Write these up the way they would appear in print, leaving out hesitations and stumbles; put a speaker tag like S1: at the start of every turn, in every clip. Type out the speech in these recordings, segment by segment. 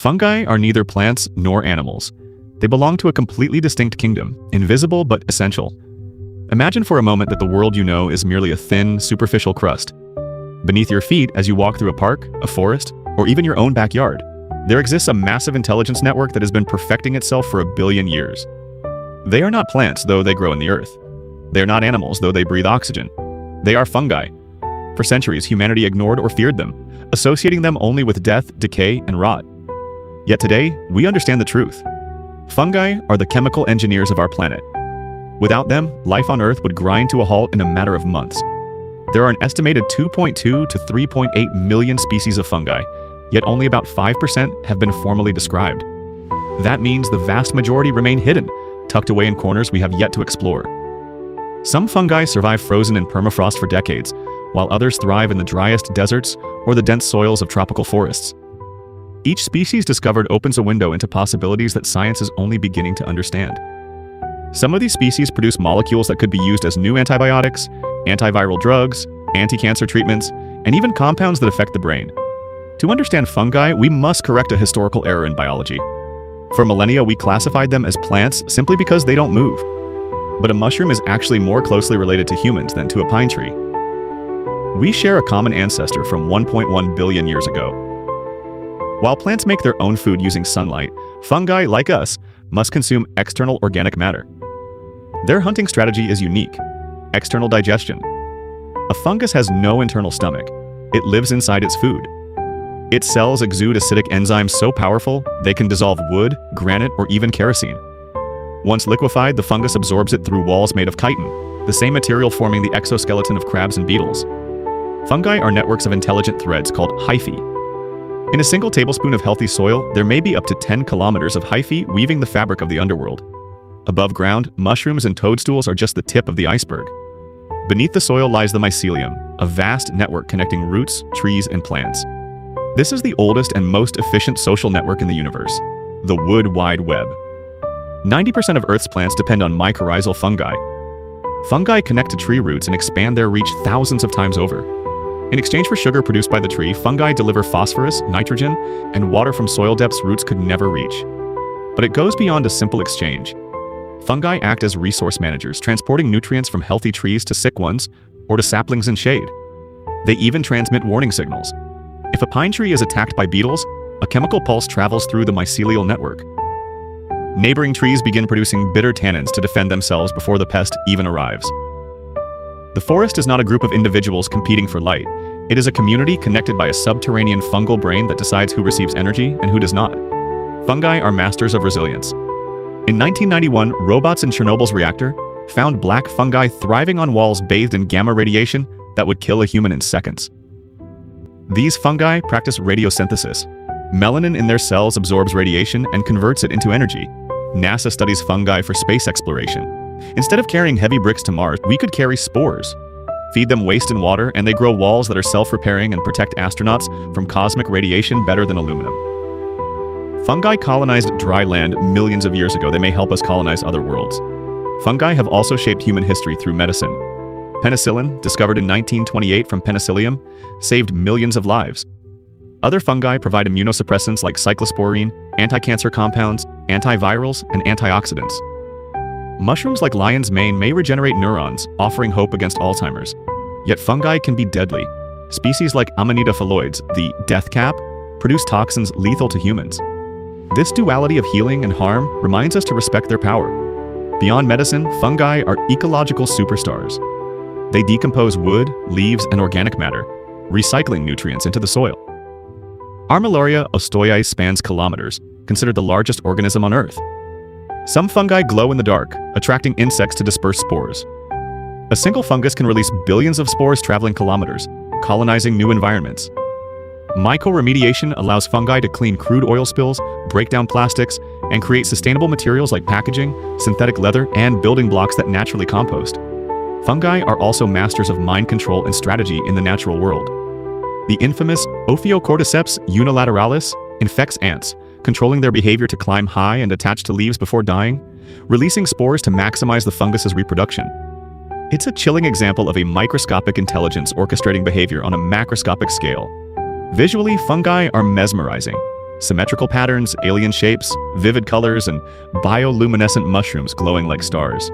S1: Fungi are neither plants nor animals. They belong to a completely distinct kingdom, invisible but essential. Imagine for a moment that the world you know is merely a thin, superficial crust. Beneath your feet, as you walk through a park, a forest, or even your own backyard, there exists a massive intelligence network that has been perfecting itself for 1 billion years. They are not plants, though they grow in the earth. They are not animals, though they breathe oxygen. They are fungi. For centuries, humanity ignored or feared them, associating them only with death, decay, and rot. Yet today, we understand the truth. Fungi are the chemical engineers of our planet. Without them, life on Earth would grind to a halt in a matter of months. There are an estimated 2.2 to 3.8 million species of fungi, yet only about 5% have been formally described. That means the vast majority remain hidden, tucked away in corners we have yet to explore. Some fungi survive frozen in permafrost for decades, while others thrive in the driest deserts or the dense soils of tropical forests. Each species discovered opens a window into possibilities that science is only beginning to understand. Some of these species produce molecules that could be used as new antibiotics, antiviral drugs, anti-cancer treatments, and even compounds that affect the brain. To understand fungi, we must correct a historical error in biology. For millennia, we classified them as plants simply because they don't move. But a mushroom is actually more closely related to humans than to a pine tree. We share a common ancestor from 1.1 billion years ago. While plants make their own food using sunlight, fungi, like us, must consume external organic matter. Their hunting strategy is unique: external digestion. A fungus has no internal stomach. It lives inside its food. Its cells exude acidic enzymes so powerful they can dissolve wood, granite, or even kerosene. Once liquefied, the fungus absorbs it through walls made of chitin, the same material forming the exoskeleton of crabs and beetles. Fungi are networks of intelligent threads called hyphae. In a single tablespoon of healthy soil, there may be up to 10 kilometers of hyphae weaving the fabric of the underworld. Above ground, mushrooms and toadstools are just the tip of the iceberg. Beneath the soil lies the mycelium, a vast network connecting roots, trees, and plants. This is the oldest and most efficient social network in the universe, the Wood Wide Web. 90% of Earth's plants depend on mycorrhizal fungi. Fungi connect to tree roots and expand their reach thousands of times over. In exchange for sugar produced by the tree, fungi deliver phosphorus, nitrogen, and water from soil depths roots could never reach. But it goes beyond a simple exchange. Fungi act as resource managers, transporting nutrients from healthy trees to sick ones, or to saplings in shade. They even transmit warning signals. If a pine tree is attacked by beetles, a chemical pulse travels through the mycelial network. Neighboring trees begin producing bitter tannins to defend themselves before the pest even arrives. The forest is not a group of individuals competing for light. It is a community connected by a subterranean fungal brain that decides who receives energy and who does not. Fungi are masters of resilience. In 1991, robots in Chernobyl's reactor found black fungi thriving on walls bathed in gamma radiation that would kill a human in seconds. These fungi practice radiosynthesis. Melanin in their cells absorbs radiation and converts it into energy. NASA studies fungi for space exploration. Instead of carrying heavy bricks to Mars, we could carry spores. Feed them waste and water, and they grow walls that are self-repairing and protect astronauts from cosmic radiation better than aluminum. Fungi colonized dry land millions of years ago. They may help us colonize other worlds. Fungi have also shaped human history through medicine. Penicillin, discovered in 1928 from Penicillium, saved millions of lives. Other fungi provide immunosuppressants like cyclosporine, anti-cancer compounds, antivirals, and antioxidants. Mushrooms like lion's mane may regenerate neurons, offering hope against Alzheimer's. Yet fungi can be deadly. Species like Amanita phalloides, the death cap, produce toxins lethal to humans. This duality of healing and harm reminds us to respect their power. Beyond medicine, fungi are ecological superstars. They decompose wood, leaves, and organic matter, recycling nutrients into the soil. Armillaria ostoii spans kilometers, considered the largest organism on Earth. Some fungi glow in the dark, attracting insects to disperse spores. A single fungus can release billions of spores traveling kilometers, colonizing new environments. Mycoremediation allows fungi to clean crude oil spills, break down plastics, and create sustainable materials like packaging, synthetic leather, and building blocks that naturally compost. Fungi are also masters of mind control and strategy in the natural world. The infamous Ophiocordyceps unilateralis infects ants, controlling their behavior to climb high and attach to leaves before dying, releasing spores to maximize the fungus's reproduction. It's a chilling example of a microscopic intelligence orchestrating behavior on a macroscopic scale. Visually, fungi are mesmerizing. Symmetrical patterns, alien shapes, vivid colors, and bioluminescent mushrooms glowing like stars.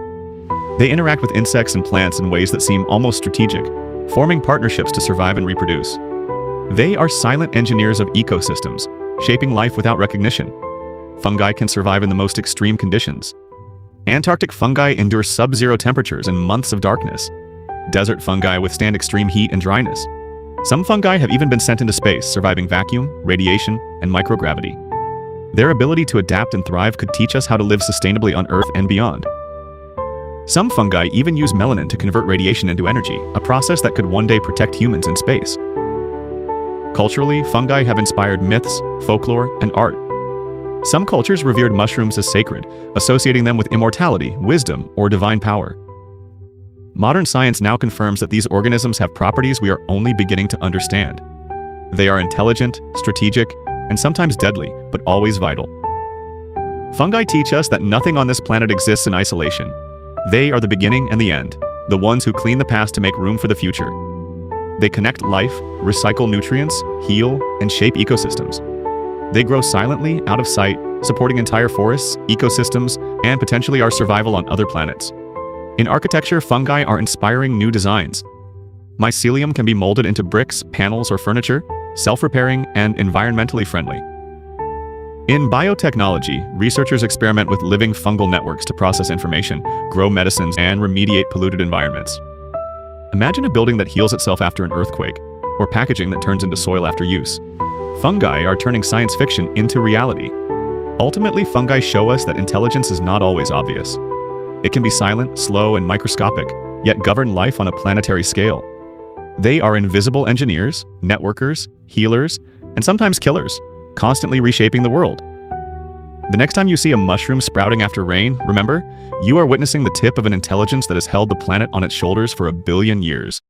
S1: They interact with insects and plants in ways that seem almost strategic, forming partnerships to survive and reproduce. They are silent engineers of ecosystems, shaping life without recognition. Fungi can survive in the most extreme conditions. Antarctic fungi endure sub-zero temperatures and months of darkness. Desert fungi withstand extreme heat and dryness. Some fungi have even been sent into space, surviving vacuum, radiation, and microgravity. Their ability to adapt and thrive could teach us how to live sustainably on Earth and beyond. Some fungi even use melanin to convert radiation into energy, a process that could one day protect humans in space. Culturally, fungi have inspired myths, folklore, and art. Some cultures revered mushrooms as sacred, associating them with immortality, wisdom, or divine power. Modern science now confirms that these organisms have properties we are only beginning to understand. They are intelligent, strategic, and sometimes deadly, but always vital. Fungi teach us that nothing on this planet exists in isolation. They are the beginning and the end, the ones who clean the past to make room for the future. They connect life, recycle nutrients, heal, and shape ecosystems. They grow silently, out of sight, supporting entire forests, ecosystems, and potentially our survival on other planets. In architecture, fungi are inspiring new designs. Mycelium can be molded into bricks, panels, or furniture, self-repairing and environmentally friendly. In biotechnology, researchers experiment with living fungal networks to process information, grow medicines, and remediate polluted environments. Imagine a building that heals itself after an earthquake, or packaging that turns into soil after use. Fungi are turning science fiction into reality. Ultimately, fungi show us that intelligence is not always obvious. It can be silent, slow, and microscopic, yet govern life on a planetary scale. They are invisible engineers, networkers, healers, and sometimes killers, constantly reshaping the world. The next time you see a mushroom sprouting after rain, remember, you are witnessing the tip of an intelligence that has held the planet on its shoulders for 1 billion years.